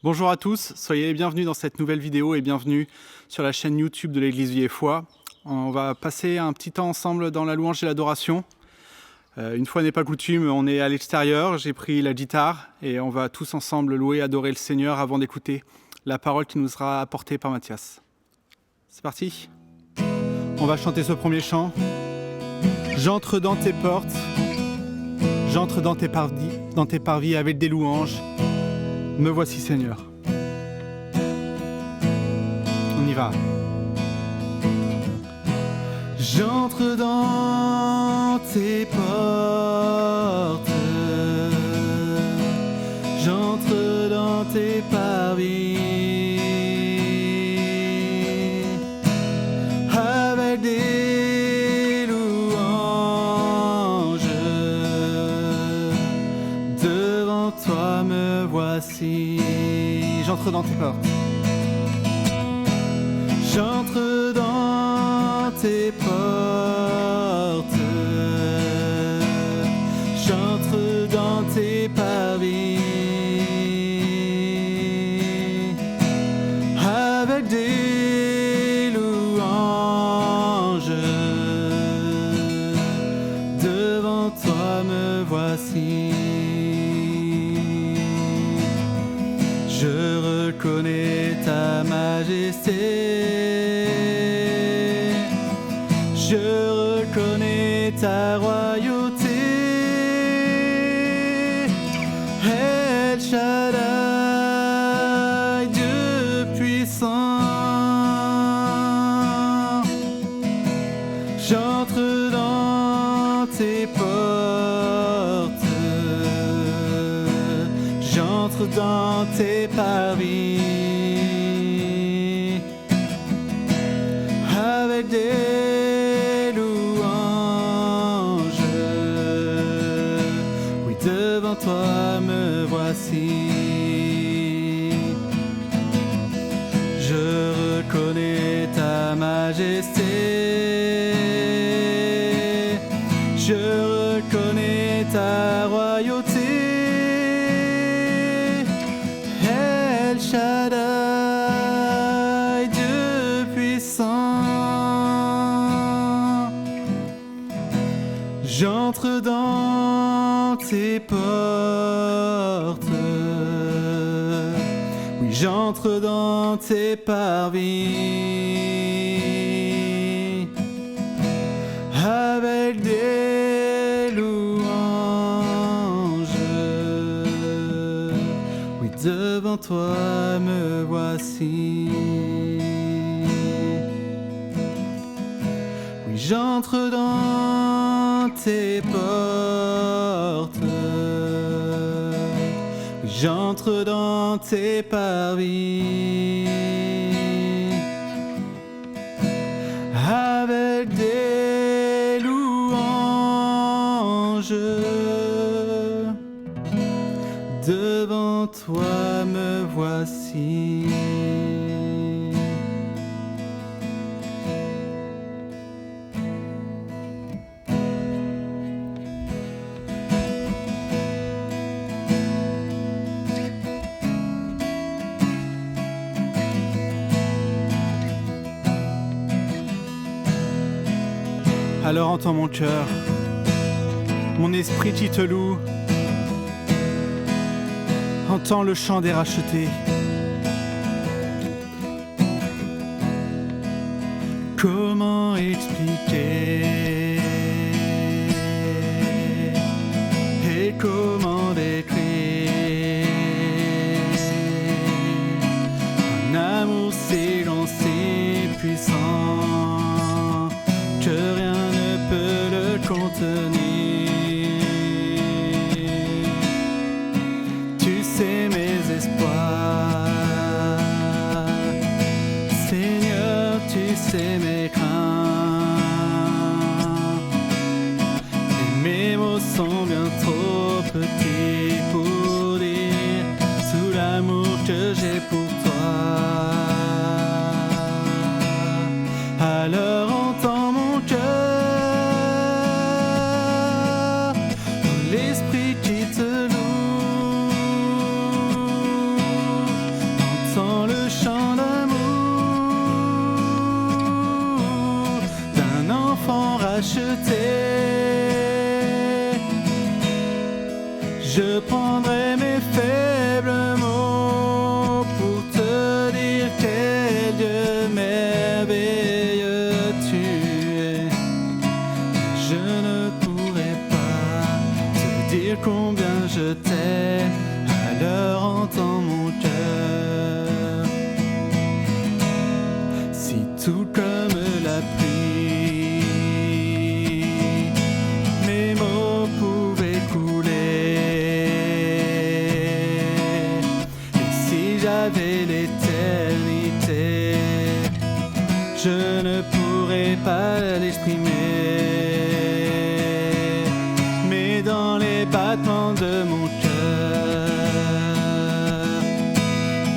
Bonjour à tous, soyez les bienvenus dans cette nouvelle vidéo et bienvenue sur la chaîne YouTube de l'Église Vie et Foi. On va passer un petit temps ensemble dans la louange et l'adoration. Une fois n'est pas coutume, on est à l'extérieur, j'ai pris la guitare et on va tous ensemble louer et adorer le Seigneur avant d'écouter la parole qui nous sera apportée par Mathias. C'est parti. On va chanter ce premier chant. J'entre dans tes portes, j'entre dans tes parvis avec des louanges. Me voici Seigneur. On y va. J'entre dans tes portes, j'entre dans tes parvis, avec des louanges, devant toi me voici. J'entre dans tes portes, j'entre dans tes portes, j'entre dans tes parvis, avec des louanges, devant toi me voici. Je reconnais ta majesté, je reconnais ta royauté, El Shaddai, Dieu puissant. J'entre dans tes portes, j'entre dans tes parvis, avec des louanges. Oui, devant toi me voici. Je reconnais ta majesté, je reconnais ta royauté, El Shaddai, Dieu puissant. J'entre dans tes portes, oui, j'entre dans tes parvis, avec des louanges. Oui, devant toi me voici. Oui, j'entre dans tes portes, oui, j'entre dans tes parvis, avec des louanges, devant toi me voici. Alors entends mon cœur, mon esprit qui te loue. Entends le chant des rachetés. Comment expliquer et comment décrire un amour si grand, si puissant que rien ne peut le contenir. Tu sais mes espoirs, Seigneur, tu sais mes craintes. Et mes mots sont bien trop petits pour dire tout l'amour que j'ai pour toi. Alors entends mon cœur, l'esprit qui te loue. entends mon cœur. Si tout comme la pluie, mes mots pouvaient couler, et si j'avais l'éternité, je ne pourrais pas l'exprimer. Mais dans les battements de mon cœur,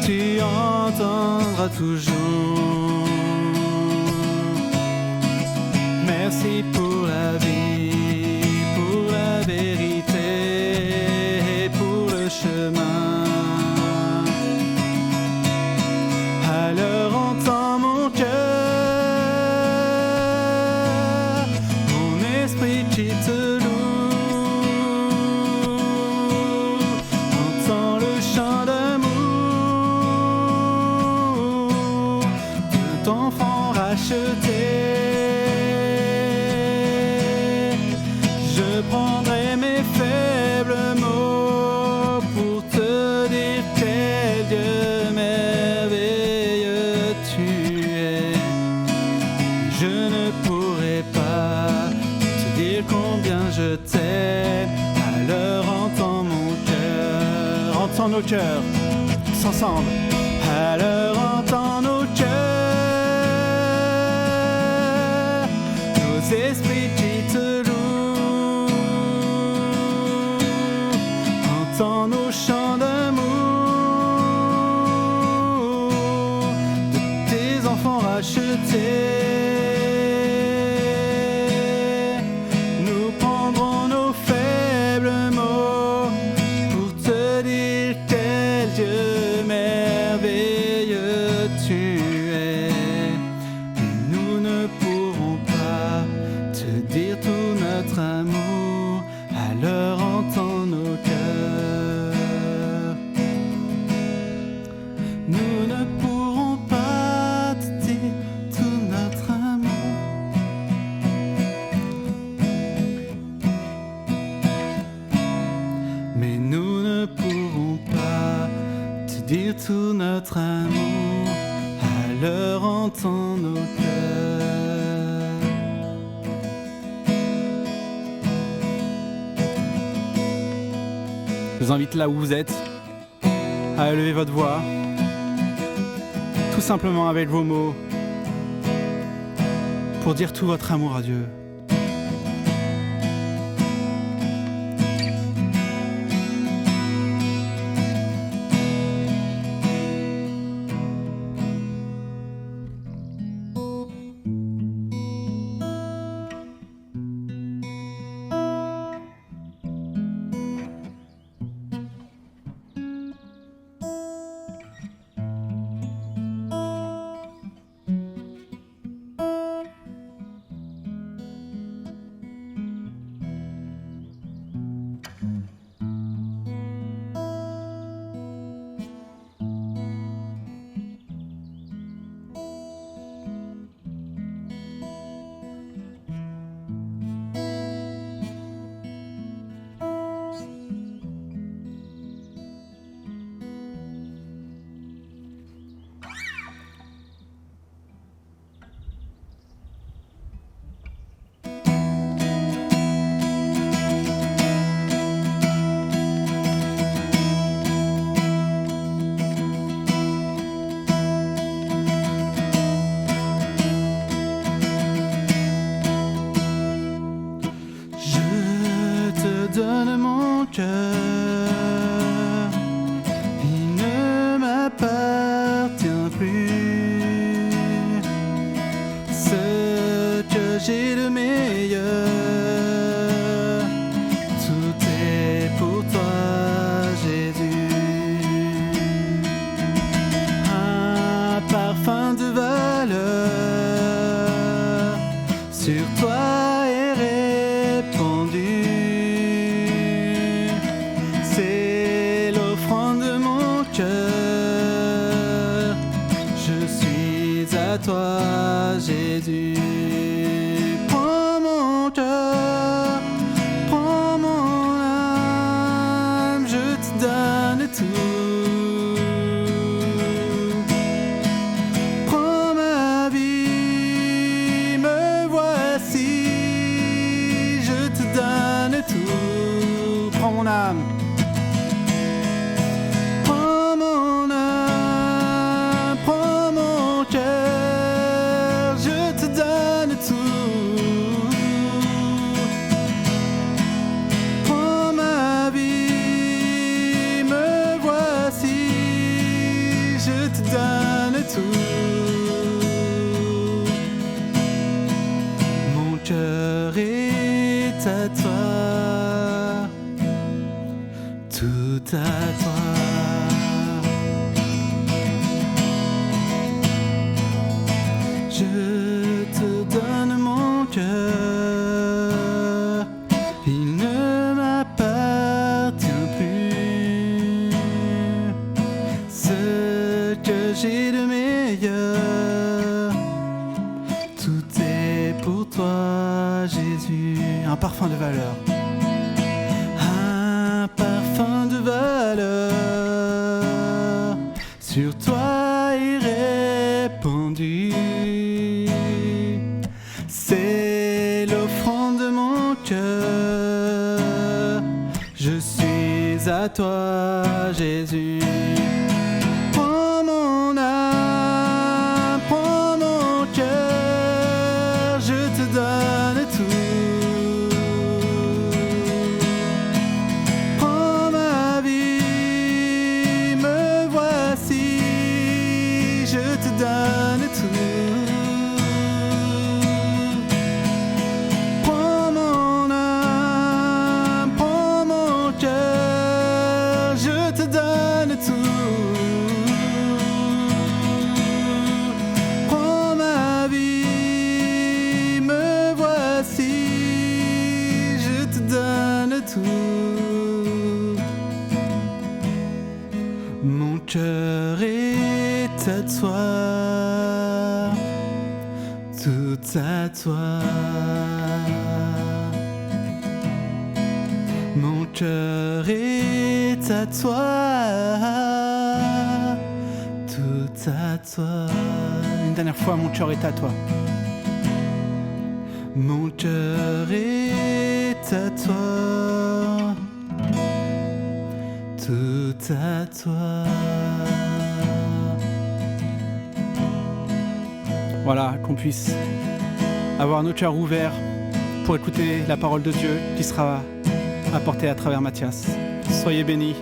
tu entendras toujours. Merci pour la vie, pour la vérité et pour le chemin. Alors entends mon cœur, mon esprit qui te loue. Entends le chant d'amour d'un enfant racheté. Je prendrai mes faibles mots pour te dire quel Dieu merveilleux tu es. Je ne pourrai pas te dire combien je t'aime. Alors entends mon cœur, entends nos cœurs, tous ensemble. Alors entends nos cœurs, nos esprits qui te louent. Entends nos chants d'amour de tes enfants rachetés. Nous prendrons nos faibles mots pour te dire quel Dieu merveilleux tu es. Mais nous ne pourrons pas te dire tout notre amour. Alors entends nos cœurs. Nous ne pourrons pas te dire tout notre amour. Mais nous ne pourrons pas te dire tout notre amour. Alors entends nos cœurs. Je vous invite là où vous êtes à élever votre voix, tout simplement avec vos mots, pour dire tout votre amour à Dieu. tout. Mon cœur est à toi, tout à toi. Je te donne mon cœur, il ne m'appartient plus. Ce que j'ai de meilleur, tout est pour toi, Jésus. Un parfum de valeur, un parfum de valeur sur toi est répandu. C'est l'offrande de mon cœur, je suis à toi, Jésus. Prends mon âme, prends mon cœur, je te donne tout. Prends ma vie, me voici, je te donne tout. Prends mon âme, prends mon cœur, je te donne tout. Prends ma vie, me voici, je te donne tout. Mon cœur est à toi, tout à toi. Mon cœur est à toi, tout à toi. Une dernière fois, mon cœur est à toi. Mon cœur est à toi, tout à toi. Voilà, qu'on puisse avoir nos cœurs ouverts pour écouter la parole de Dieu qui sera apportée à travers Mathias. Soyez bénis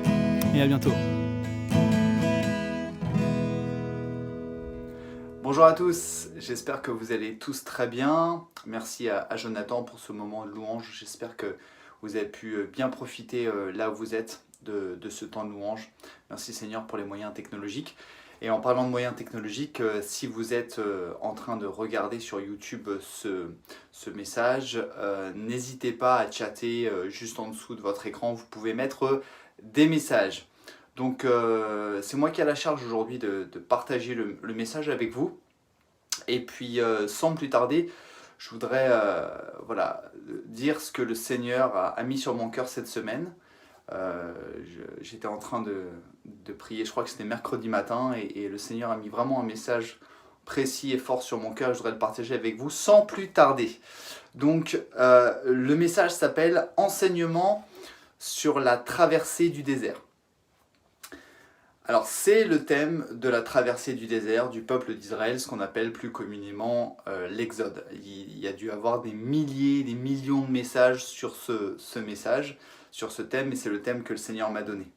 et à bientôt. Bonjour à tous, j'espère que vous allez tous très bien. Merci à Jonathan pour ce moment de louange. J'espère que vous avez pu bien profiter là où vous êtes de ce temps de louange. Merci Seigneur pour les moyens technologiques. Et en parlant de moyens technologiques, si vous êtes en train de regarder sur YouTube ce message, n'hésitez pas à chatter juste en dessous de votre écran. Vous pouvez mettre des messages. Donc c'est moi qui ai la charge aujourd'hui de partager le message avec vous. Et puis sans plus tarder, je voudrais dire ce que le Seigneur a mis sur mon cœur cette semaine. J'étais en train de prier, je crois que c'était mercredi matin, et le Seigneur a mis vraiment un message précis et fort sur mon cœur. Je voudrais le partager avec vous sans plus tarder. Donc le message s'appelle « Enseignement sur la traversée du désert ». Alors c'est le thème de la traversée du désert du peuple d'Israël, ce qu'on appelle plus communément l'Exode. Il y a dû avoir des milliers, des millions de messages sur ce message, sur ce thème, et c'est le thème que le Seigneur m'a donné.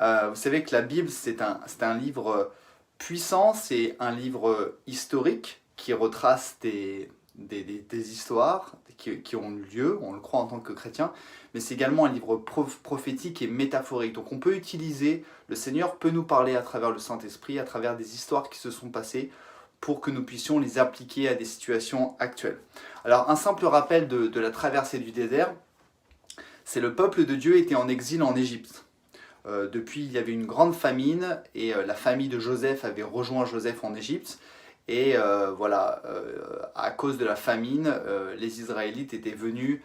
Vous savez que la Bible, c'est un livre puissant, c'est un livre historique qui retrace des histoires qui ont lieu, on le croit en tant que chrétien, mais c'est également un livre prophétique et métaphorique. Donc on peut utiliser, le Seigneur peut nous parler à travers le Saint-Esprit, à travers des histoires qui se sont passées, pour que nous puissions les appliquer à des situations actuelles. Alors un simple rappel de la traversée du désert, c'est le peuple de Dieu était en exil en Égypte. Depuis, il y avait une grande famine, et la famille de Joseph avait rejoint Joseph en Égypte. Et à cause de la famine, les Israélites étaient venus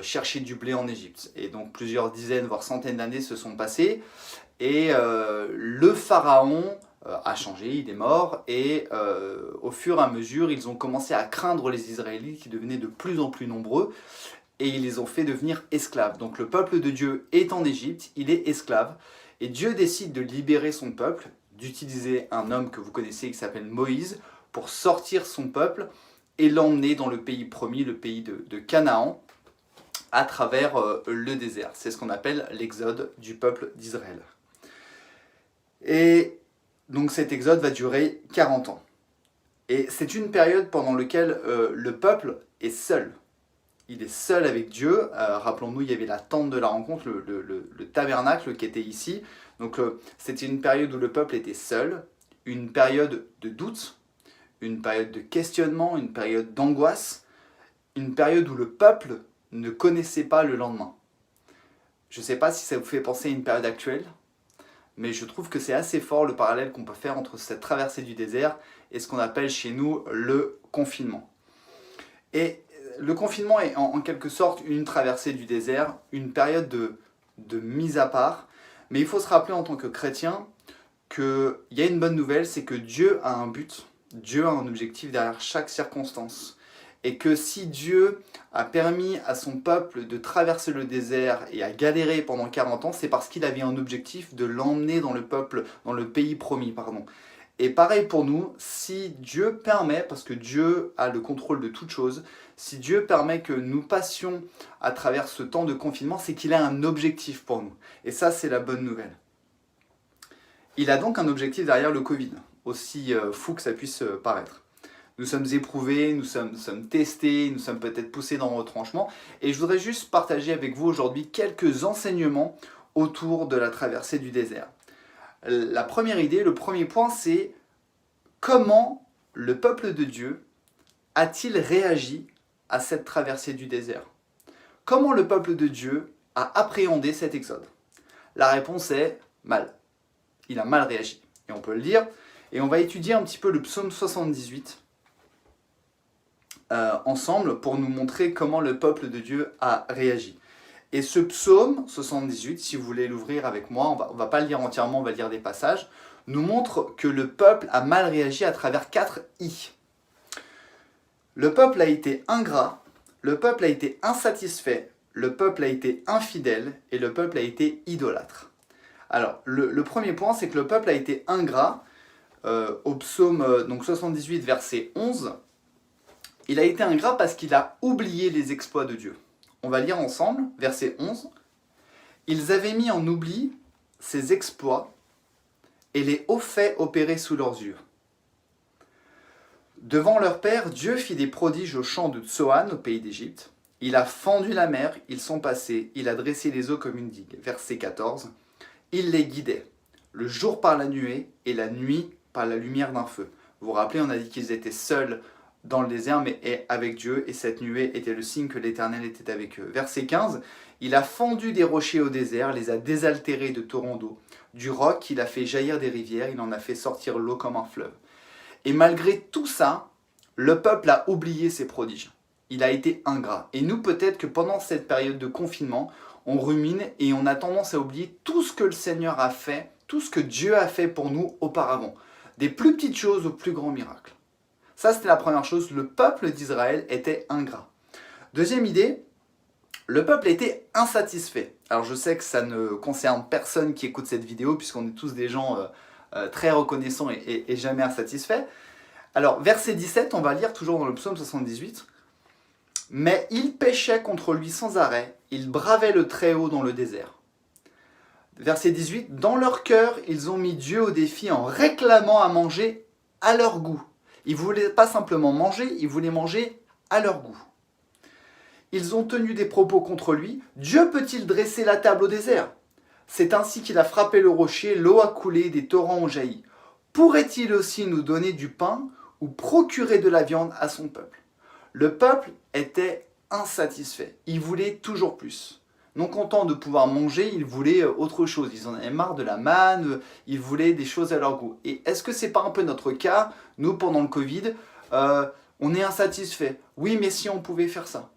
chercher du blé en Égypte. Et donc plusieurs dizaines, voire centaines d'années se sont passées. Et le pharaon a changé, il est mort. Et au fur et à mesure, ils ont commencé à craindre les Israélites qui devenaient de plus en plus nombreux. Et ils les ont fait devenir esclaves. Donc le peuple de Dieu est en Égypte, il est esclave. Et Dieu décide de libérer son peuple, d'utiliser un homme que vous connaissez qui s'appelle Moïse, pour sortir son peuple et l'emmener dans le pays promis, le pays de Canaan, à travers le désert. C'est ce qu'on appelle l'exode du peuple d'Israël. Et Donc cet exode va durer 40 ans. Et c'est une période pendant laquelle le peuple est seul. Il est seul avec Dieu. Rappelons-nous, il y avait la tente de la rencontre, le tabernacle qui était ici. Donc c'était une période où le peuple était seul, une période de doute, une période de questionnement, une période d'angoisse, une période où le peuple ne connaissait pas le lendemain. Je ne sais pas si ça vous fait penser à une période actuelle, mais je trouve que c'est assez fort le parallèle qu'on peut faire entre cette traversée du désert et ce qu'on appelle chez nous le confinement. Et le confinement est en quelque sorte une traversée du désert, une période de mise à part, mais il faut se rappeler en tant que chrétien qu'il y a une bonne nouvelle, c'est que Dieu a un but, Dieu a un objectif derrière chaque circonstance. Et que si Dieu a permis à son peuple de traverser le désert et à galérer pendant 40 ans, c'est parce qu'il avait un objectif de l'emmener dans le pays promis, pardon. Et pareil pour nous, si Dieu permet, parce que Dieu a le contrôle de toutes choses, si Dieu permet que nous passions à travers ce temps de confinement, c'est qu'il a un objectif pour nous. Et ça, c'est la bonne nouvelle. Il a donc un objectif derrière le Covid, aussi fou que ça puisse paraître. Nous sommes éprouvés, nous sommes testés, nous sommes peut-être poussés dans le retranchement. Et je voudrais juste partager avec vous aujourd'hui quelques enseignements autour de la traversée du désert. La première idée, le premier point, c'est comment le peuple de Dieu a-t-il réagi à cette traversée du désert? Comment le peuple de Dieu a appréhendé cet exode? La réponse est mal. Il a mal réagi. Et on peut le dire. Et on va étudier un petit peu le psaume 78 ensemble pour nous montrer comment le peuple de Dieu a réagi. Et ce psaume 78, si vous voulez l'ouvrir avec moi, on va pas le lire entièrement, on va lire des passages, nous montre que le peuple a mal réagi à travers 4 I. Le peuple a été ingrat, le peuple a été insatisfait, le peuple a été infidèle et le peuple a été idolâtre. Alors, le premier point, c'est que le peuple a été ingrat. Au psaume 78, verset 11, il a été ingrat parce qu'il a oublié les exploits de Dieu. On va lire ensemble, verset 11. « Ils avaient mis en oubli ses exploits et les hauts faits opérés sous leurs yeux. Devant leur père, Dieu fit des prodiges au champ de Tsoan, au pays d'Égypte. Il a fendu la mer, ils sont passés, il a dressé les eaux comme une digue. » Verset 14. « Il les guidait, le jour par la nuée et la nuit par la lumière d'un feu. » Vous vous rappelez, on a dit qu'ils étaient seuls dans le désert, mais avec Dieu, et cette nuée était le signe que l'Éternel était avec eux. Verset 15, « Il a fendu des rochers au désert, les a désaltérés de torrents d'eau. Du roc, il a fait jaillir des rivières, il en a fait sortir l'eau comme un fleuve. » Et malgré tout ça, le peuple a oublié ses prodiges. Il a été ingrat. Et nous, peut-être que pendant cette période de confinement, on rumine et on a tendance à oublier tout ce que le Seigneur a fait, tout ce que Dieu a fait pour nous auparavant. Des plus petites choses aux plus grands miracles. Ça, c'était la première chose. Le peuple d'Israël était ingrat. Deuxième idée, le peuple était insatisfait. Alors, je sais que ça ne concerne personne qui écoute cette vidéo, puisqu'on est tous des gens très reconnaissants et jamais insatisfaits. Alors, verset 17, on va lire toujours dans le psaume 78. « Mais ils péchaient contre lui sans arrêt, ils bravaient le Très-Haut dans le désert. » Verset 18, « Dans leur cœur, ils ont mis Dieu au défi en réclamant à manger à leur goût. » Ils ne voulaient pas simplement manger, ils voulaient manger à leur goût. Ils ont tenu des propos contre lui. « Dieu peut-il dresser la table au désert? C'est ainsi qu'il a frappé le rocher, l'eau a coulé, des torrents ont jailli. Pourrait-il aussi nous donner du pain ou procurer de la viande à son peuple ?» Le peuple était insatisfait. Il voulait toujours plus. Non content de pouvoir manger, ils voulaient autre chose. Ils en avaient marre de la manne, ils voulaient des choses à leur goût. Et est-ce que c'est pas un peu notre cas? Nous, pendant le Covid, on est insatisfait. Oui, mais si on pouvait faire ça.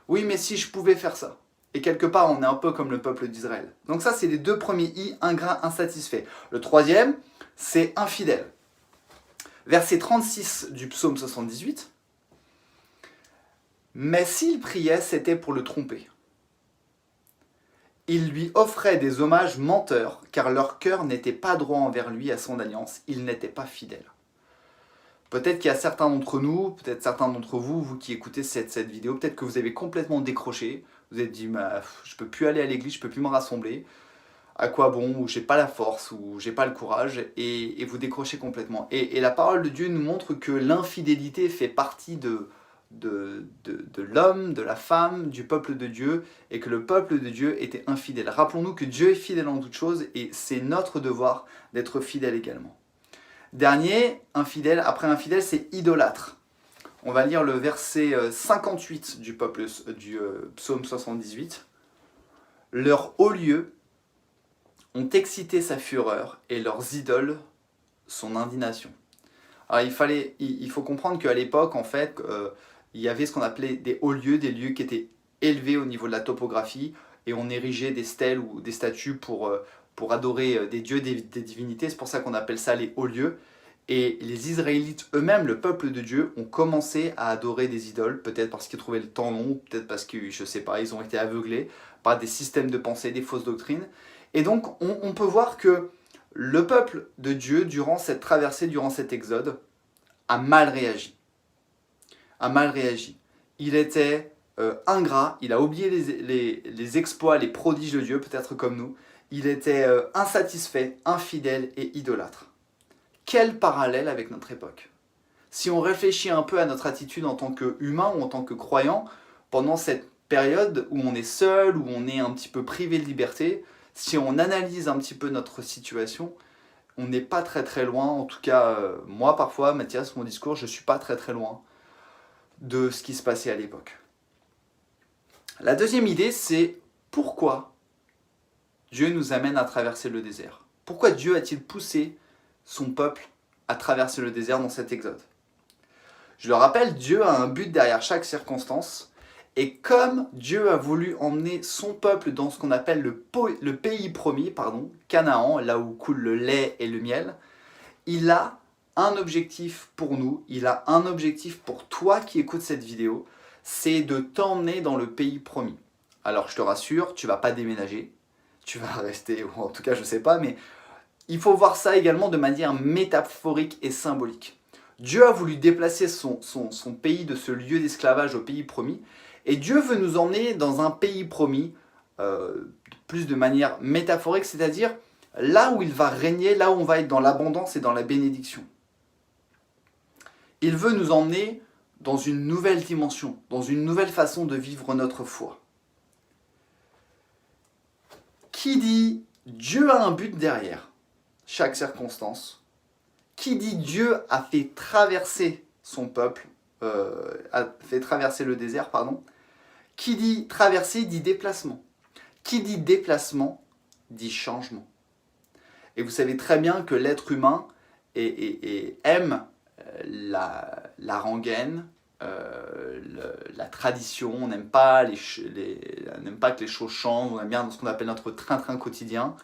Oui, mais si je pouvais faire ça. Et quelque part, on est un peu comme le peuple d'Israël. Donc ça, c'est les deux premiers I, ingrat, insatisfait. Le troisième, c'est infidèle. Verset 36 du psaume 78. « Mais s'il priait, c'était pour le tromper. Ils lui offraient des hommages menteurs, car leur cœur n'était pas droit envers lui à son alliance, ils n'étaient pas fidèles. » Peut-être qu'il y a certains d'entre nous, peut-être certains d'entre vous, vous qui écoutez cette vidéo, peut-être que vous avez complètement décroché, vous avez dit « je ne peux plus aller à l'église, je ne peux plus me rassembler. à quoi bon, ou j'ai pas la force, ou j'ai pas le courage, et vous décrochez complètement. Et la parole de Dieu nous montre que l'infidélité fait partie de l'homme, de la femme, du peuple de Dieu, et que le peuple de Dieu était infidèle. Rappelons-nous que Dieu est fidèle en toutes choses, et c'est notre devoir d'être fidèle également. Dernier, infidèle, après infidèle, c'est idolâtre. On va lire le verset 58 du psaume 78. Leurs hauts lieux ont excité sa fureur et leurs idoles son indignation. Alors il faut comprendre qu'à l'époque, en fait, il y avait ce qu'on appelait des hauts lieux, des lieux qui étaient élevés au niveau de la topographie, et on érigeait des stèles ou des statues pour adorer des dieux, des divinités. C'est pour ça qu'on appelle ça les hauts lieux. Et les Israélites eux-mêmes, le peuple de Dieu, ont commencé à adorer des idoles, peut-être parce qu'ils trouvaient le temps long, peut-être parce que, je ne sais pas, ils ont été aveuglés par des systèmes de pensée, des fausses doctrines. Et donc, on peut voir que le peuple de Dieu, durant cette traversée, durant cet exode, a mal réagi. Il était ingrat, il a oublié les exploits, les prodiges de Dieu, peut-être comme nous. Il était insatisfait, infidèle et idolâtre. Quel parallèle avec notre époque? Si on réfléchit un peu à notre attitude en tant qu'humain ou en tant que croyant, pendant cette période où on est seul, où on est un petit peu privé de liberté, si on analyse un petit peu notre situation, on n'est pas très très loin, en tout cas moi parfois, Mathias, mon discours, je ne suis pas très très loin de ce qui se passait à l'époque. La deuxième idée, c'est pourquoi Dieu nous amène à traverser le désert? Pourquoi Dieu a-t-il poussé son peuple à traverser le désert dans cet exode? Je le rappelle, Dieu a un but derrière chaque circonstance, et comme Dieu a voulu emmener son peuple dans ce qu'on appelle le pays promis, Canaan, là où coule le lait et le miel, il a un objectif pour nous, il a un objectif pour toi qui écoutes cette vidéo, c'est de t'emmener dans le pays promis. Alors je te rassure, tu ne vas pas déménager, tu vas rester, ou en tout cas je ne sais pas, mais il faut voir ça également de manière métaphorique et symbolique. Dieu a voulu déplacer son pays de ce lieu d'esclavage au pays promis, et Dieu veut nous emmener dans un pays promis, plus de manière métaphorique, c'est-à-dire là où il va régner, là où on va être dans l'abondance et dans la bénédiction. Il veut nous emmener dans une nouvelle dimension, dans une nouvelle façon de vivre notre foi. Qui dit Dieu a un but derrière chaque circonstance? Qui dit Dieu a fait traverser son peuple, a fait traverser le désert, Qui dit traverser dit déplacement. Qui dit déplacement dit changement. Et vous savez très bien que l'être humain aime la rengaine, la tradition. On n'aime pas, n'aime pas que les choses changent. On aime bien ce qu'on appelle notre train-train quotidien,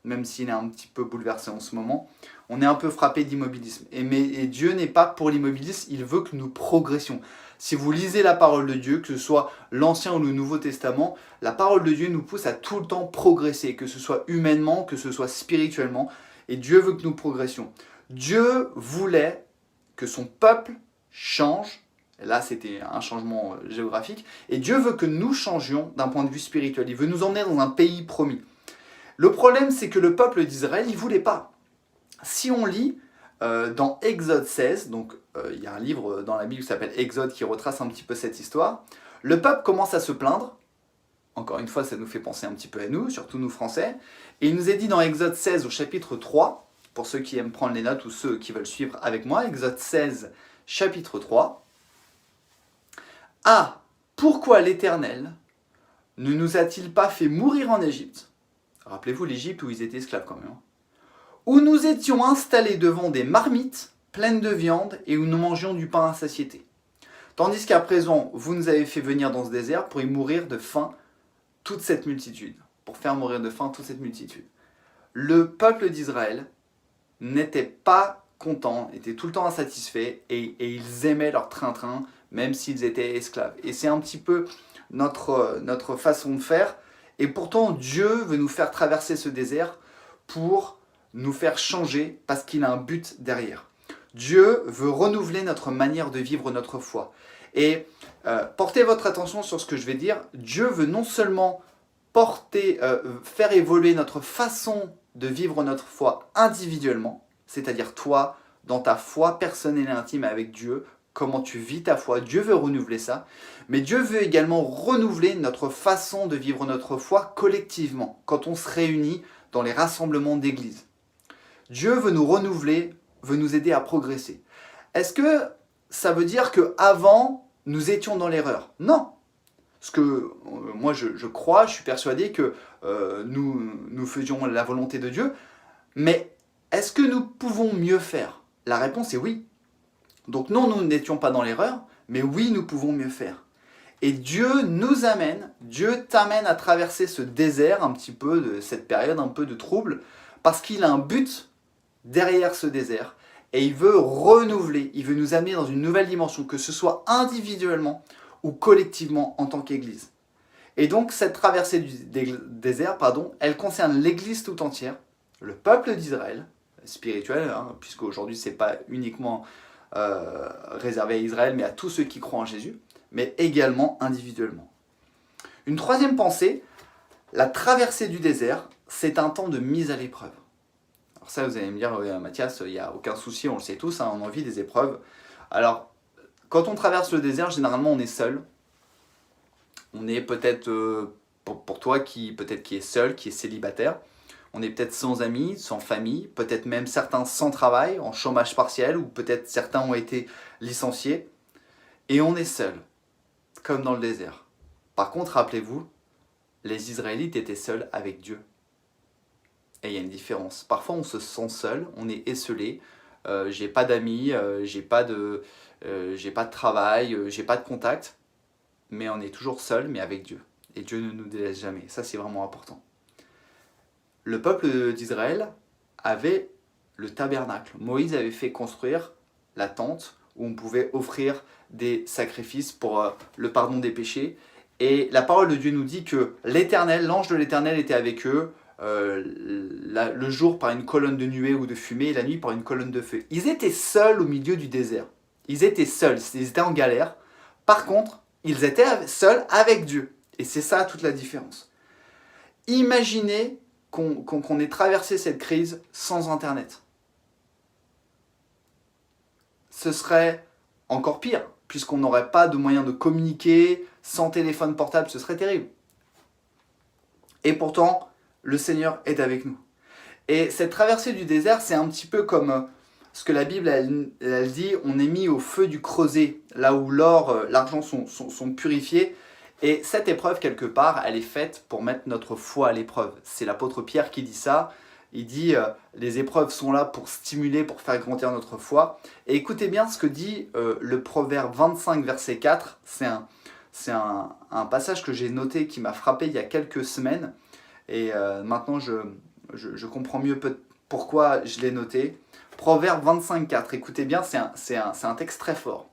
même s'il est un petit peu bouleversé en ce moment. On est un peu frappé d'immobilisme. Et Dieu n'est pas pour l'immobilisme, il veut que nous progressions. Si vous lisez la parole de Dieu, que ce soit l'Ancien ou le Nouveau Testament, la parole de Dieu nous pousse à tout le temps progresser, que ce soit humainement, que ce soit spirituellement. Et Dieu veut que nous progressions. Dieu voulait que son peuple change. Et là, c'était un changement géographique. Et Dieu veut que nous changions d'un point de vue spirituel. Il veut nous emmener dans un pays promis. Le problème, c'est que le peuple d'Israël, il ne voulait pas. Si on lit dans Exode 16, donc il y a un livre dans la Bible qui s'appelle Exode qui retrace un petit peu cette histoire, le peuple commence à se plaindre. Encore une fois, ça nous fait penser un petit peu à nous, surtout nous Français. Et il nous est dit dans Exode 16 au chapitre 3, pour ceux qui aiment prendre les notes ou ceux qui veulent suivre avec moi, Exode 16, chapitre 3. « Ah, pourquoi l'Éternel ne nous a-t-il pas fait mourir en Égypte ?» Rappelez-vous l'Égypte où ils étaient esclaves quand même. Où nous étions installés devant des marmites pleines de viande et où nous mangions du pain à satiété. Tandis qu'à présent, vous nous avez fait venir dans ce désert pour y mourir de faim toute cette multitude. Pour faire mourir de faim toute cette multitude. Le peuple d'Israël n'était pas content, était tout le temps insatisfait et ils aimaient leur train-train même s'ils étaient esclaves. Et c'est un petit peu notre façon de faire. Et pourtant, Dieu veut nous faire traverser ce désert pour nous faire changer parce qu'il a un but derrière. Dieu veut renouveler notre manière de vivre notre foi. Et portez votre attention sur ce que je vais dire. Dieu veut non seulement faire évoluer notre façon de vivre notre foi individuellement, c'est-à-dire toi, dans ta foi personnelle et intime avec Dieu, comment tu vis ta foi, Dieu veut renouveler ça, mais Dieu veut également renouveler notre façon de vivre notre foi collectivement, quand on se réunit dans les rassemblements d'église. Dieu veut nous renouveler, veut nous aider à progresser. Est-ce que ça veut dire qu'avant, nous étions dans l'erreur? Non. Parce que moi, je crois, je suis persuadé que nous faisions la volonté de Dieu, mais est-ce que nous pouvons mieux faire? La réponse est oui. Donc non, nous n'étions pas dans l'erreur, mais oui, nous pouvons mieux faire. Et Dieu nous amène, Dieu t'amène à traverser ce désert, un petit peu de cette période un peu de trouble, parce qu'il a un but derrière ce désert, et il veut renouveler, il veut nous amener dans une nouvelle dimension, que ce soit individuellement ou collectivement en tant qu'Église. Et donc cette traversée du désert, elle concerne l'Église tout entière, le peuple d'Israël, spirituel, puisque aujourd'hui c'est pas uniquement réservé à Israël, mais à tous ceux qui croient en Jésus, mais également individuellement. Une troisième pensée, la traversée du désert, c'est un temps de mise à l'épreuve. Alors ça, vous allez me dire, Mathias, il n'y a aucun souci, on le sait tous, on en vit des épreuves. Alors, quand on traverse le désert, généralement on est seul. On est peut-être, pour toi peut-être qui est seul, qui est célibataire, on est peut-être sans amis, sans famille, peut-être même certains sans travail, en chômage partiel, ou peut-être certains ont été licenciés. Et on est seul, comme dans le désert. Par contre, rappelez-vous, les Israélites étaient seuls avec Dieu. Et il y a une différence. Parfois, on se sent seul, on est esseulé. J'ai pas d'amis, j'ai pas de travail, j'ai pas de contact. Mais on est toujours seul, mais avec Dieu. Et Dieu ne nous délaisse jamais. Ça, c'est vraiment important. Le peuple d'Israël avait le tabernacle. Moïse avait fait construire la tente où on pouvait offrir des sacrifices pour le pardon des péchés. Et la parole de Dieu nous dit que l'Éternel, l'ange de l'Éternel était avec eux, le jour par une colonne de nuée ou de fumée, et la nuit par une colonne de feu. Ils étaient seuls au milieu du désert. Ils étaient seuls, ils étaient en galère. Par contre, ils étaient seuls avec Dieu. Et c'est ça toute la différence. Imaginez qu'on ait traversé cette crise sans Internet. Ce serait encore pire, puisqu'on n'aurait pas de moyen de communiquer, sans téléphone portable, ce serait terrible. Et pourtant, le Seigneur est avec nous. Et cette traversée du désert, c'est un petit peu comme ce que la Bible, elle dit, on est mis au feu du creuset, là où l'or, l'argent sont purifiés. Et cette épreuve, quelque part, elle est faite pour mettre notre foi à l'épreuve. C'est l'apôtre Pierre qui dit ça. Il dit, les épreuves sont là pour stimuler, pour faire grandir notre foi. Et écoutez bien ce que dit le Proverbe 25, verset 4. C'est un passage que j'ai noté, qui m'a frappé il y a quelques semaines. Et maintenant, je comprends mieux pourquoi je l'ai noté. Proverbe 25, 4. Écoutez bien, c'est un texte très fort.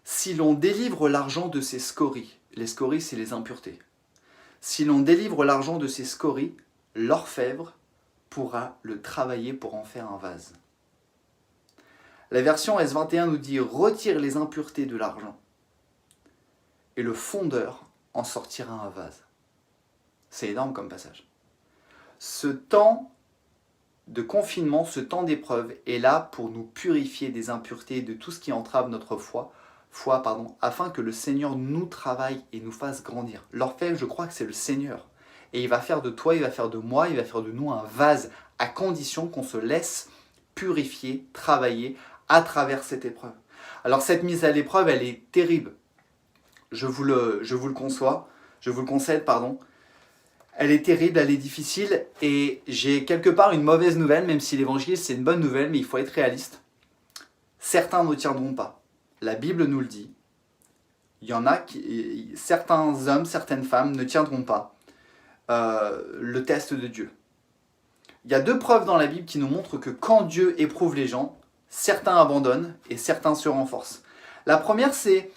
Si l'on délivre l'argent de ses scories, les scories c'est les impuretés, si l'on délivre l'argent de ses scories, l'orfèvre pourra le travailler pour en faire un vase. La version S21 nous dit « Retire les impuretés de l'argent, et le fondeur en sortira un vase. » C'est énorme comme passage. Ce temps de confinement, ce temps d'épreuve est là pour nous purifier des impuretés, de tout ce qui entrave notre foi, afin que le Seigneur nous travaille et nous fasse grandir. L'orfèvre, je crois que c'est le Seigneur. Et il va faire de toi, il va faire de moi, il va faire de nous un vase, à condition qu'on se laisse purifier, travailler à travers cette épreuve. Alors cette mise à l'épreuve, elle est terrible. Je vous le concède. Elle est terrible, elle est difficile, et j'ai quelque part une mauvaise nouvelle, même si l'évangile c'est une bonne nouvelle, mais il faut être réaliste. Certains ne tiendront pas. La Bible nous le dit. Certains hommes, certaines femmes ne tiendront pas le test de Dieu. Il y a deux preuves dans la Bible qui nous montrent que quand Dieu éprouve les gens, certains abandonnent et certains se renforcent. La première, c'est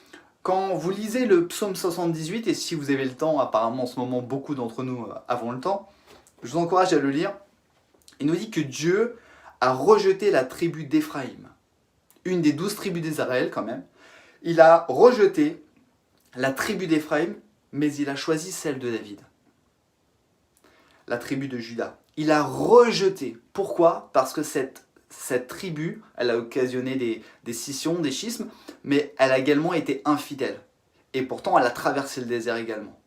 quand vous lisez le psaume 78, et si vous avez le temps, apparemment en ce moment beaucoup d'entre nous avons le temps, je vous encourage à le lire. Il nous dit que Dieu a rejeté la tribu d'Éphraïm, une des 12 tribus d'Israël quand même. Il a rejeté la tribu d'Éphraïm mais il a choisi celle de David, la tribu de Juda. Il a rejeté. Pourquoi? Parce que cette tribu, elle a occasionné des scissions, des schismes, mais elle a également été infidèle. Et pourtant, elle a traversé le désert également.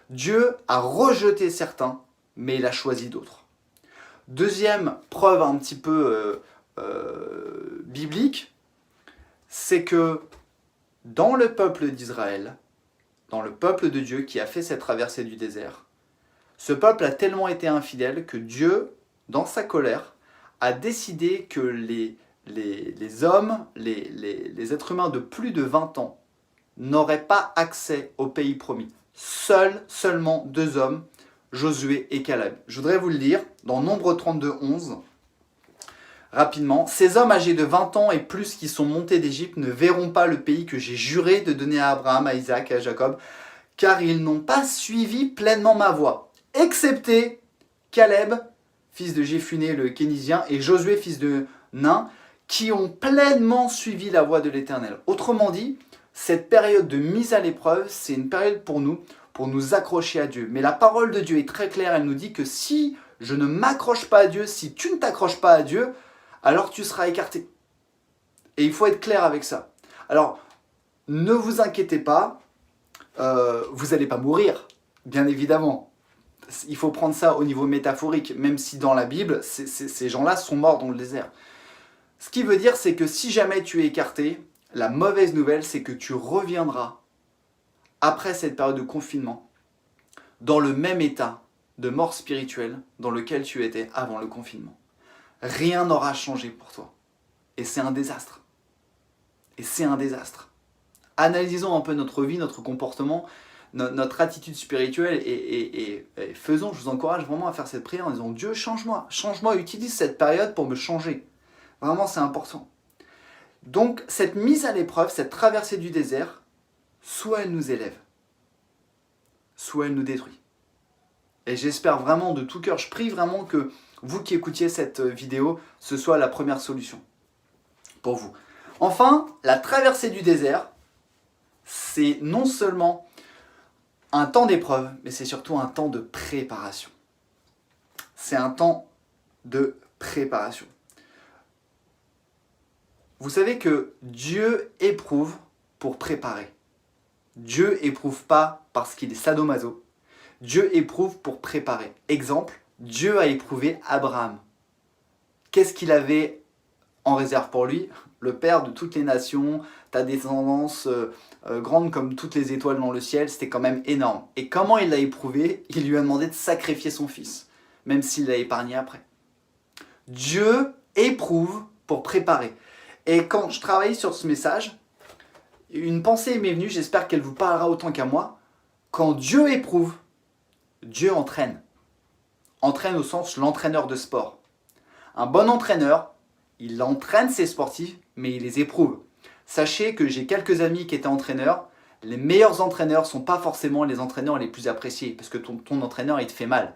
Dieu a rejeté certains, mais il a choisi d'autres. Deuxième preuve un petit peu biblique, c'est que dans le peuple d'Israël, dans le peuple de Dieu qui a fait cette traversée du désert, ce peuple a tellement été infidèle que Dieu, dans sa colère, a décidé que les hommes, les êtres humains de plus de 20 ans n'auraient pas accès au pays promis. Seulement 2 hommes, Josué et Caleb. Je voudrais vous le lire dans Nombre 32, 11. Rapidement, ces hommes âgés de 20 ans et plus qui sont montés d'Égypte ne verront pas le pays que j'ai juré de donner à Abraham, à Isaac et à Jacob, car ils n'ont pas suivi pleinement ma voie, excepté Caleb, fils de Jéphuné le Kénisien, et Josué, fils de Nun, qui ont pleinement suivi la voie de l'Éternel. Autrement dit, cette période de mise à l'épreuve, c'est une période pour nous accrocher à Dieu. Mais la parole de Dieu est très claire, elle nous dit que si je ne m'accroche pas à Dieu, si tu ne t'accroches pas à Dieu, alors tu seras écarté. Et il faut être clair avec ça. Alors, ne vous inquiétez pas, vous n'allez pas mourir, bien évidemment. Il faut prendre ça au niveau métaphorique, même si dans la Bible, ces gens-là sont morts dans le désert. Ce qui veut dire, c'est que si jamais tu es écarté, la mauvaise nouvelle, c'est que tu reviendras, après cette période de confinement, dans le même état de mort spirituelle dans lequel tu étais avant le confinement. Rien n'aura changé pour toi. Et c'est un désastre. Et c'est un désastre. Analysons un peu notre vie, notre comportement, notre attitude spirituelle et faisons, je vous encourage vraiment à faire cette prière en disant « Dieu, change-moi, change-moi, utilise cette période pour me changer. » Vraiment, c'est important. Donc, cette mise à l'épreuve, cette traversée du désert, soit elle nous élève, soit elle nous détruit. Et j'espère vraiment de tout cœur, je prie vraiment que vous qui écoutiez cette vidéo, ce soit la première solution pour vous. Enfin, la traversée du désert, c'est non seulement un temps d'épreuve, mais c'est surtout un temps de préparation. C'est un temps de préparation. Vous savez que Dieu éprouve pour préparer. Dieu éprouve pas parce qu'il est sadomaso. Dieu éprouve pour préparer. Exemple, Dieu a éprouvé Abraham. Qu'est-ce qu'il avait en réserve pour lui? Le père de toutes les nations, ta descendance grande comme toutes les étoiles dans le ciel, c'était quand même énorme. Et comment il l'a éprouvé? Il lui a demandé de sacrifier son fils, même s'il l'a épargné après. Dieu éprouve pour préparer. Et quand je travaillais sur ce message, une pensée m'est venue, j'espère qu'elle vous parlera autant qu'à moi. Quand Dieu éprouve, Dieu entraîne. Entraîne au sens l'entraîneur de sport. Un bon entraîneur, il entraîne ses sportifs, mais il les éprouve. Sachez que j'ai quelques amis qui étaient entraîneurs. Les meilleurs entraîneurs ne sont pas forcément les entraîneurs les plus appréciés, parce que ton entraîneur, il te fait mal.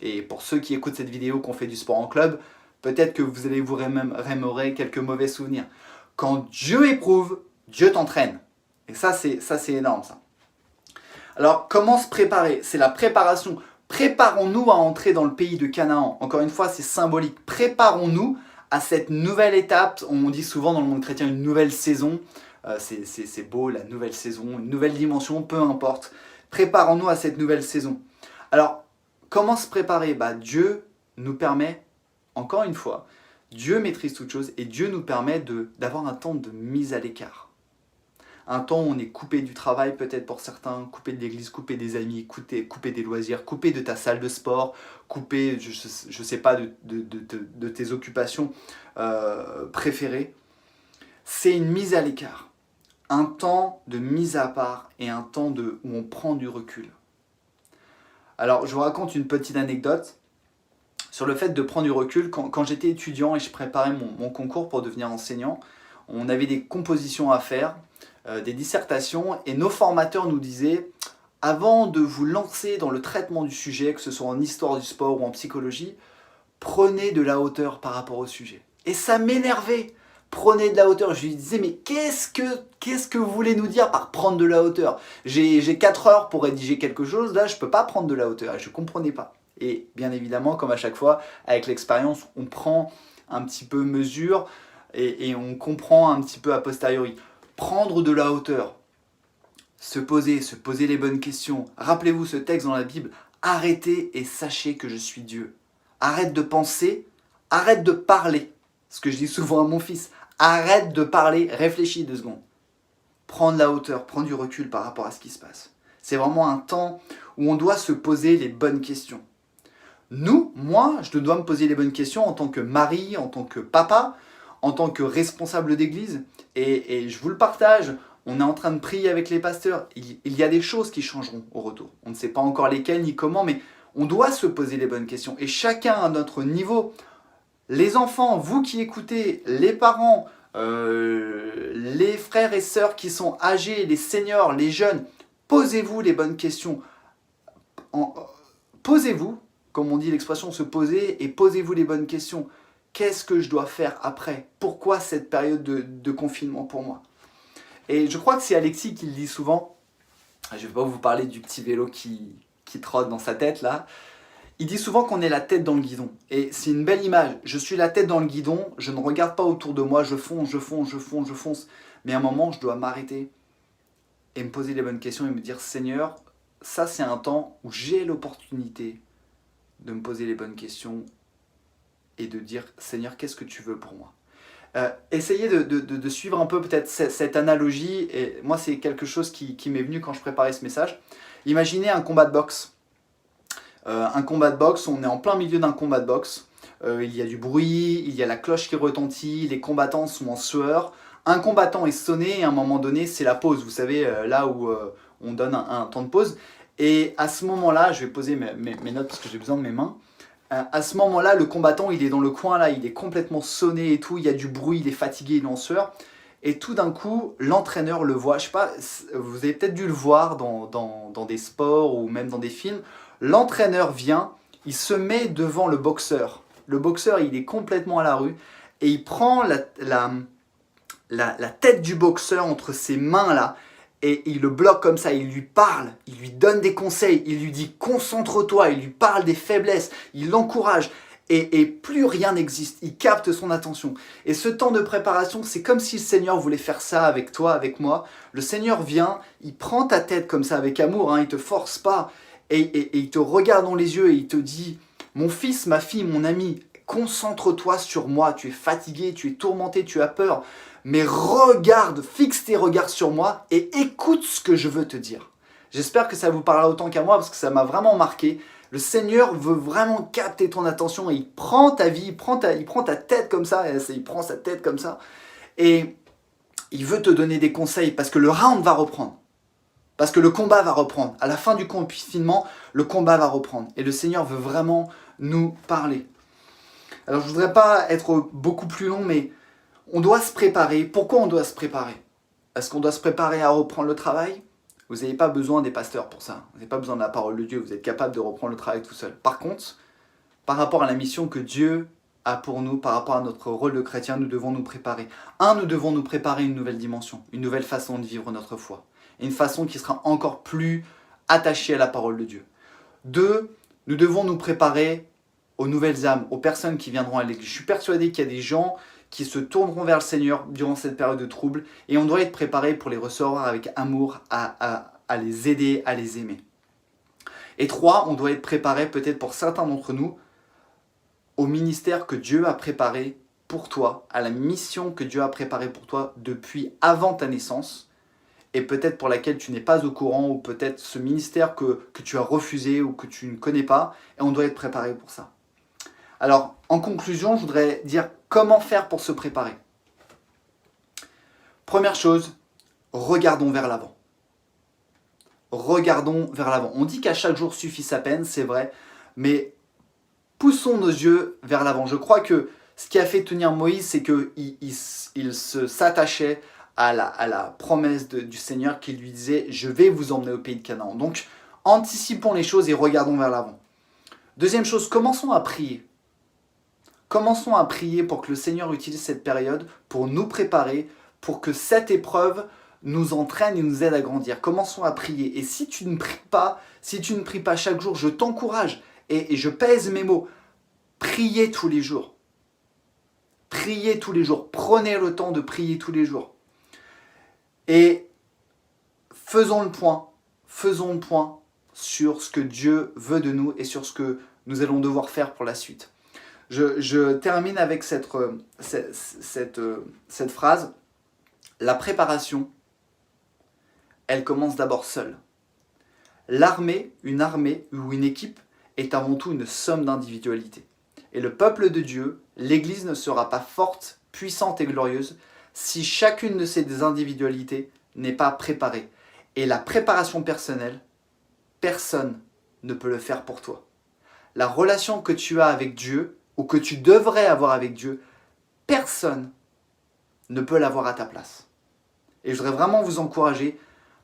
Et pour ceux qui écoutent cette vidéo, qui ont fait du sport en club, peut-être que vous allez vous remémorer quelques mauvais souvenirs. Quand Dieu éprouve, Dieu t'entraîne. Et ça, c'est énorme, ça. Alors, comment se préparer? C'est la préparation. Préparons-nous à entrer dans le pays de Canaan. Encore une fois, c'est symbolique. Préparons-nous à cette nouvelle étape. On dit souvent dans le monde chrétien une nouvelle saison. C'est beau, la nouvelle saison, une nouvelle dimension, peu importe. Préparons-nous à cette nouvelle saison. Alors, comment se préparer? Dieu nous permet, encore une fois, Dieu maîtrise toutes choses et Dieu nous permet d'avoir un temps de mise à l'écart. Un temps où on est coupé du travail peut-être pour certains, coupé de l'église, coupé des amis, coupé des loisirs, coupé de ta salle de sport, coupé, je sais pas, de tes occupations préférées. C'est une mise à l'écart. Un temps de mise à part et un temps où on prend du recul. Alors, je vous raconte une petite anecdote sur le fait de prendre du recul. Quand j'étais étudiant et je préparais mon concours pour devenir enseignant, on avait des compositions à faire, des dissertations, et nos formateurs nous disaient « Avant de vous lancer dans le traitement du sujet, que ce soit en histoire du sport ou en psychologie, prenez de la hauteur par rapport au sujet. » Et ça m'énervait, Prenez de la hauteur. Je lui disais, mais qu'est-ce que vous voulez nous dire par prendre de la hauteur? J'ai 4 heures pour rédiger quelque chose, là je ne peux pas prendre de la hauteur. Et je ne comprenais pas. Et bien évidemment, comme à chaque fois, avec l'expérience, on prend un petit peu mesure et on comprend un petit peu a posteriori. Prendre de la hauteur, se poser les bonnes questions. Rappelez-vous ce texte dans la Bible, arrêtez et sachez que je suis Dieu. Arrête de penser, arrête de parler. Ce que je dis souvent à mon fils, arrête de parler, réfléchis 2 secondes. Prends de la hauteur, prends du recul par rapport à ce qui se passe. C'est vraiment un temps où on doit se poser les bonnes questions. Moi, je dois me poser les bonnes questions en tant que mari, en tant que papa, en tant que responsable d'église. Et je vous le partage, on est en train de prier avec les pasteurs. Il y a des choses qui changeront au retour. On ne sait pas encore lesquelles ni comment, mais on doit se poser les bonnes questions. Et chacun à notre niveau, les enfants, vous qui écoutez, les parents, les frères et sœurs qui sont âgés, les seniors, les jeunes, posez-vous les bonnes questions. Posez-vous, comme on dit l'expression se poser, et posez-vous les bonnes questions. Qu'est-ce que je dois faire après? Pourquoi cette période de confinement pour moi? Et je crois que c'est Alexis qui le dit souvent. Je ne vais pas vous parler du petit vélo qui trotte dans sa tête là. Il dit souvent qu'on est la tête dans le guidon. Et c'est une belle image. Je suis la tête dans le guidon, je ne regarde pas autour de moi, je fonce. Mais à un moment, je dois m'arrêter et me poser les bonnes questions et me dire, Seigneur, ça c'est un temps où j'ai l'opportunité de me poser les bonnes questions et de dire, Seigneur, qu'est-ce que tu veux pour moi? Essayez de suivre un peu peut-être cette analogie. Et moi, c'est quelque chose qui m'est venu quand je préparais ce message. Imaginez un combat de boxe. On est en plein milieu d'un combat de boxe. Il y a du bruit, il y a la cloche qui retentit, les combattants sont en sueur. Un combattant est sonné et à un moment donné, c'est la pause. Vous savez, là où on donne un temps de pause. Et à ce moment-là, je vais poser mes notes parce que j'ai besoin de mes mains. À ce moment-là, le combattant, il est dans le coin, là, il est complètement sonné et tout, il y a du bruit, il est fatigué, il est en sueur. Et tout d'un coup, l'entraîneur le voit. Je sais pas, vous avez peut-être dû le voir dans des sports ou même dans des films. L'entraîneur vient, il se met devant le boxeur. Le boxeur, il est complètement à la rue et il prend la tête du boxeur entre ses mains là et il le bloque comme ça, il lui parle, il lui donne des conseils, il lui dit concentre-toi, il lui parle des faiblesses, il l'encourage et plus rien n'existe, il capte son attention. Et ce temps de préparation, c'est comme si le Seigneur voulait faire ça avec toi, avec moi. Le Seigneur vient, il prend ta tête comme ça avec amour, hein, il ne te force pas et il te regarde dans les yeux et il te dit mon fils, ma fille, mon ami, concentre-toi sur moi, tu es fatigué, tu es tourmenté, tu as peur. Mais regarde, fixe tes regards sur moi et écoute ce que je veux te dire. J'espère que ça vous parlera autant qu'à moi parce que ça m'a vraiment marqué. Le Seigneur veut vraiment capter ton attention et il prend ta vie, il prend ta tête comme ça, il prend sa tête comme ça et il veut te donner des conseils parce que le round va reprendre. Parce que le combat va reprendre. À la fin du confinement, le combat va reprendre. Et le Seigneur veut vraiment nous parler. Alors je ne voudrais pas être beaucoup plus long, mais on doit se préparer. Pourquoi on doit se préparer? Est-ce qu'on doit se préparer à reprendre le travail? Vous n'avez pas besoin des pasteurs pour ça. Vous n'avez pas besoin de la parole de Dieu. Vous êtes capable de reprendre le travail tout seul. Par contre, par rapport à la mission que Dieu a pour nous, par rapport à notre rôle de chrétien, nous devons nous préparer. Nous devons nous préparer une nouvelle dimension, une nouvelle façon de vivre notre foi. Et une façon qui sera encore plus attachée à la parole de Dieu. 2, nous devons nous préparer aux nouvelles âmes, aux personnes qui viendront à l'église. Je suis persuadé qu'il y a des gens qui se tourneront vers le Seigneur durant cette période de trouble et on doit être préparé pour les recevoir avec amour, à les aider, à les aimer. Et 3, on doit être préparé peut-être pour certains d'entre nous au ministère que Dieu a préparé pour toi, à la mission que Dieu a préparée pour toi depuis avant ta naissance et peut-être pour laquelle tu n'es pas au courant ou peut-être ce ministère que tu as refusé ou que tu ne connais pas et on doit être préparé pour ça. Alors, en conclusion, je voudrais dire comment faire pour se préparer. Première chose, regardons vers l'avant. Regardons vers l'avant. On dit qu'à chaque jour suffit sa peine, c'est vrai, mais poussons nos yeux vers l'avant. Je crois que ce qui a fait tenir Moïse, c'est qu'il s'attachait à la promesse du Seigneur qui lui disait « Je vais vous emmener au pays de Canaan ». Donc, anticipons les choses et regardons vers l'avant. Deuxième chose, commençons à prier. Commençons à prier pour que le Seigneur utilise cette période pour nous préparer, pour que cette épreuve nous entraîne et nous aide à grandir. Commençons à prier. Et si tu ne pries pas, chaque jour, je t'encourage et je pèse mes mots. Priez tous les jours. Priez tous les jours. Prenez le temps de prier tous les jours. Et faisons le point sur ce que Dieu veut de nous et sur ce que nous allons devoir faire pour la suite. Je termine avec cette phrase. La préparation, elle commence d'abord seule. Une armée ou une équipe est avant tout une somme d'individualités. Et le peuple de Dieu, l'Église ne sera pas forte, puissante et glorieuse si chacune de ces individualités n'est pas préparée. Et la préparation personnelle, personne ne peut le faire pour toi. La relation que tu as avec Dieu, ou que tu devrais avoir avec Dieu, personne ne peut l'avoir à ta place. Et je voudrais vraiment vous encourager,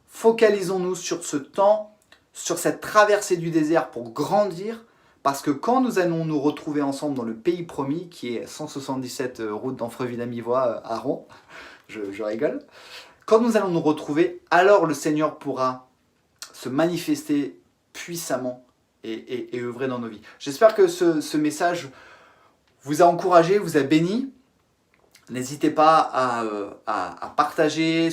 focalisons-nous sur ce temps, sur cette traversée du désert pour grandir, parce que quand nous allons nous retrouver ensemble dans le pays promis, qui est 177 route d'Amfreville-à-Mivois à Ron, je rigole, quand nous allons nous retrouver, alors le Seigneur pourra se manifester puissamment et œuvrer dans nos vies. J'espère que ce message vous a encouragé, vous a béni. N'hésitez pas à partager,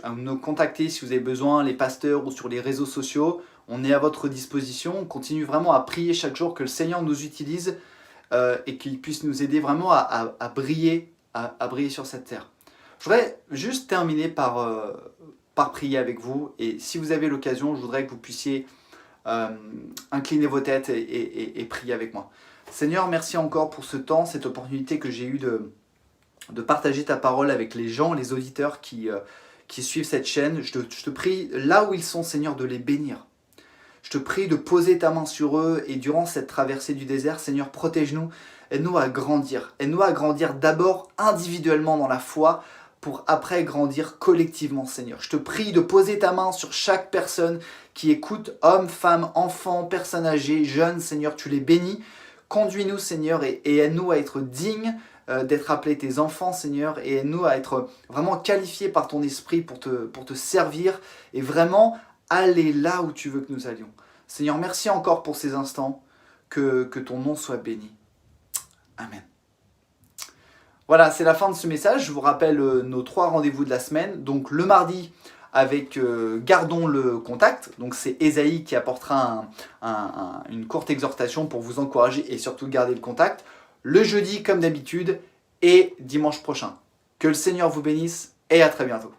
à nous contacter si vous avez besoin, les pasteurs ou sur les réseaux sociaux. On est à votre disposition. On continue vraiment à prier chaque jour que le Seigneur nous utilise et qu'il puisse nous aider vraiment à briller sur cette terre. Je voudrais juste terminer par prier avec vous. Et si vous avez l'occasion, je voudrais que vous puissiez incliner vos têtes et prier avec moi. Seigneur, merci encore pour ce temps, cette opportunité que j'ai eue de partager ta parole avec les gens, les auditeurs qui suivent cette chaîne. Je te prie, là où ils sont, Seigneur, de les bénir. Je te prie de poser ta main sur eux et durant cette traversée du désert, Seigneur, protège-nous, aide-nous à grandir. Aide-nous à grandir d'abord individuellement dans la foi pour après grandir collectivement, Seigneur. Je te prie de poser ta main sur chaque personne qui écoute, hommes, femmes, enfants, personnes âgées, jeunes, Seigneur, tu les bénis. Conduis-nous, Seigneur, et aide-nous à être dignes d'être appelés tes enfants, Seigneur, et aide-nous à être vraiment qualifiés par ton esprit pour te servir et vraiment aller là où tu veux que nous allions. Seigneur, merci encore pour ces instants, que ton nom soit béni. Amen. Voilà, c'est la fin de ce message. Je vous rappelle nos 3 rendez-vous de la semaine. Donc le mardi avec Gardons le contact. Donc c'est Esaïe qui apportera une courte exhortation pour vous encourager et surtout garder le contact. Le jeudi comme d'habitude et dimanche prochain. Que le Seigneur vous bénisse et à très bientôt.